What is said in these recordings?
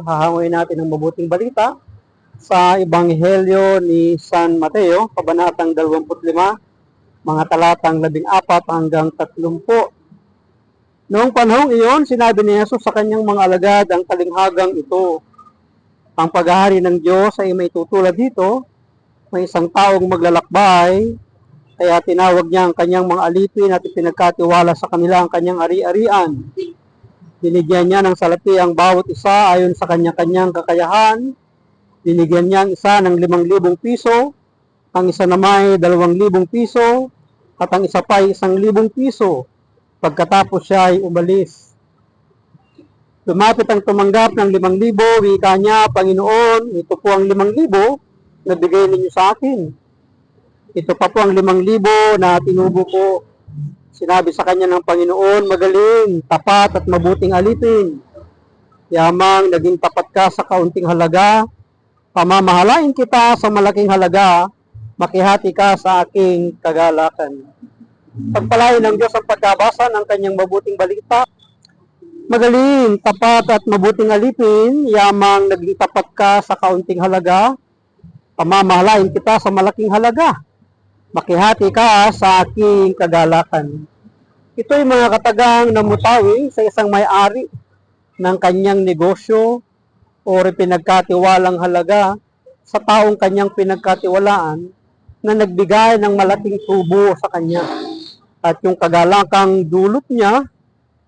Hahanguin natin ang mabuting balita sa Ebanghelyo ni San Mateo, Kabanatang 25, mga talatang 14 hanggang 30. Noong panahong iyon, sinabi ni Jesus sa kanyang mga alagad ang talinghagang ito. Ang paghahari ng Diyos ay may tutulad dito, may isang taong maglalakbay, kaya tinawag niya ang kanyang mga alipin at ipinagkatiwala sa kanila ang kanyang ari-arian. Binigyan niya ng salapi ang bawat isa ayon sa kanya-kanyang kakayahan. Binigyan niya ang isa ng 5,000 piso, ang isa naman ay 2,000 piso, at ang isa pa ay 1,000 piso. Pagkatapos siya ay umalis. Lumapit ang tumanggap ng 5,000, wika niya, Panginoon, ito po ang 5,000 na bigay ninyo sa akin. Ito pa po ang 5,000 na tinubo ko. Sinabi sa kanya ng Panginoon, magaling, tapat at mabuting alipin. Yamang naging tapat ka sa kaunting halaga, pamamahalain kita sa malaking halaga, makihati ka sa aking kagalakan. Pagpalain ng Diyos ang pagkabasa ng kanyang mabuting balita. Magaling, tapat at mabuting alipin, yamang naging tapat ka sa kaunting halaga, pamamahalain kita sa malaking halaga, makihati ka sa aking kagalakan. Ito ay mga katagang namutawi sa isang may-ari ng kanyang negosyo o pinagkatiwalang halaga sa taong kanyang pinagkatiwalaan na nagbigay ng malaking tubo sa kanya. At yung kagalakang dulot niya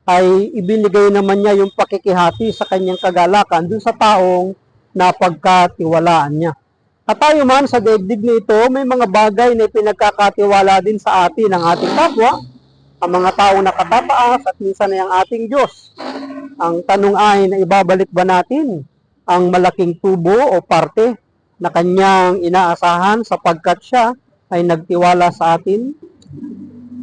ay ibinigay naman niya yung pakikihati sa kanyang kagalakan dun sa taong napagkatiwalaan niya. At tayo man sa daigdig na ito, may mga bagay na pinagkakatiwala din sa atin ng ating kapwa, ang mga taong nakatataas at minsan ay ang ating Diyos. Ang tanong ay na ibabalik ba natin ang malaking tubo o parte na kanyang inaasahan sapagkat siya ay nagtiwala sa atin?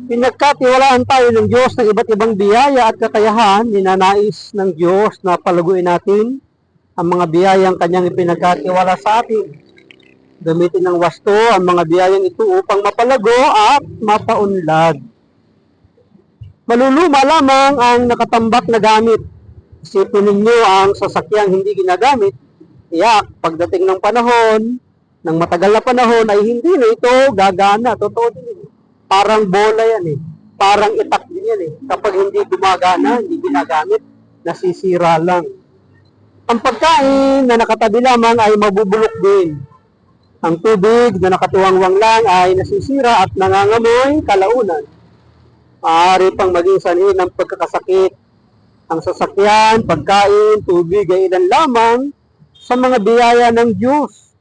Pinagkatiwalaan tayo ng Diyos ng iba't ibang biyaya at kakayahan, ninanais ng Diyos na palaguin natin ang mga biyayang kanyang ipinagkatiwala sa atin. Gamitin ng wasto ang mga biyayang ito upang mapalago at mapaunlad. Maluluma lamang ang nakatambak na gamit. Isipin ninyo ang sasakyang hindi ginagamit. Pagdating ng panahon, ng matagal na panahon, ay hindi na ito gagana. Totoo din. Parang bola yan eh. Parang itak din yan eh. Kapag hindi gumagana, hindi ginagamit, nasisira lang. Ang pagkain na nakatabi lamang ay mabubulok din. Ang tubig na nakatuwangwang lang ay nasisira at nangangamoy kalaunan. Maaari pang maging sanhi ng pagkakasakit. Ang sasakyan, pagkain, tubig ay ilan lamang sa mga biyaya ng Diyos.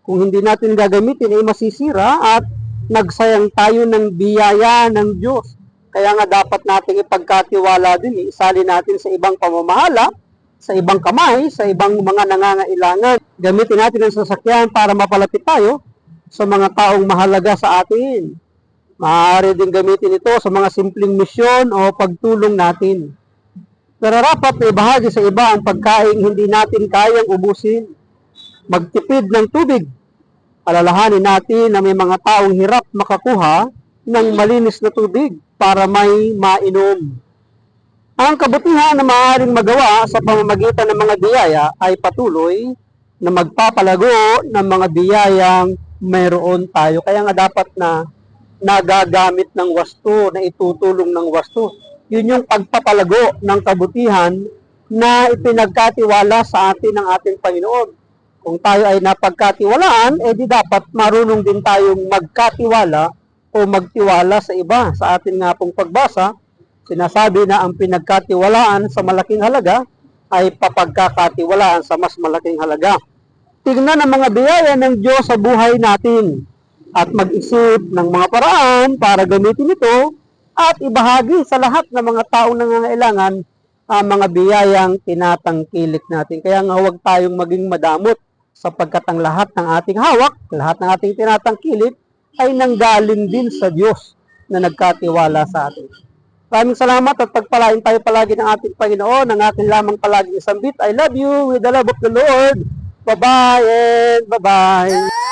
Kung hindi natin gagamitin ay masisira at nagsayang tayo ng biyaya ng Diyos. Kaya nga dapat nating ipagkatiwala din, isali natin sa ibang pamamahala, sa ibang kamay, sa ibang mga nangangailangan. Gamitin natin ang sasakyan para mapalapit tayo sa mga taong mahalaga sa atin. Maaari din gamitin ito sa mga simpleng misyon o pagtulong natin. Pero dapat ibahagi sa iba ang pagkain hindi natin kayang ubusin. Magtipid ng tubig. Alalahanin natin na may mga taong hirap makakuha ng malinis na tubig para may mainom. Ang kabutihan na maaaring magawa sa pamamagitan ng mga biyaya ay patuloy na magpapalago ng mga biyayang mayroon tayo. Kaya nga dapat na nagagamit ng wasto, na itutulong ng wasto. Yun yung pagpapalago ng kabutihan na ipinagkatiwala sa atin ng ating Panginoon. Kung tayo ay napagkatiwalaan, di dapat marunong din tayong magkatiwala o magtiwala sa iba. Sa atin nga pong pagbasa, sinasabi na ang pinagkatiwalaan sa malaking halaga ay papagkakatiwalaan sa mas malaking halaga. Tignan ang mga biyaya ng Diyos sa buhay natin at mag-isip ng mga paraan para gamitin ito at ibahagi sa lahat ng mga taong nangangailangan ang mga biyayang tinatangkilik natin. Kaya nga huwag tayong maging madamot sapagkat ang lahat ng ating hawak, lahat ng ating tinatangkilik ay nanggaling din sa Diyos na nagkatiwala sa atin. Maraming salamat at pagpalain tayo palagi ng ating Panginoon, ng ating lamang palagi isang bit. I love you with the love of the Lord. Bye-bye and bye-bye.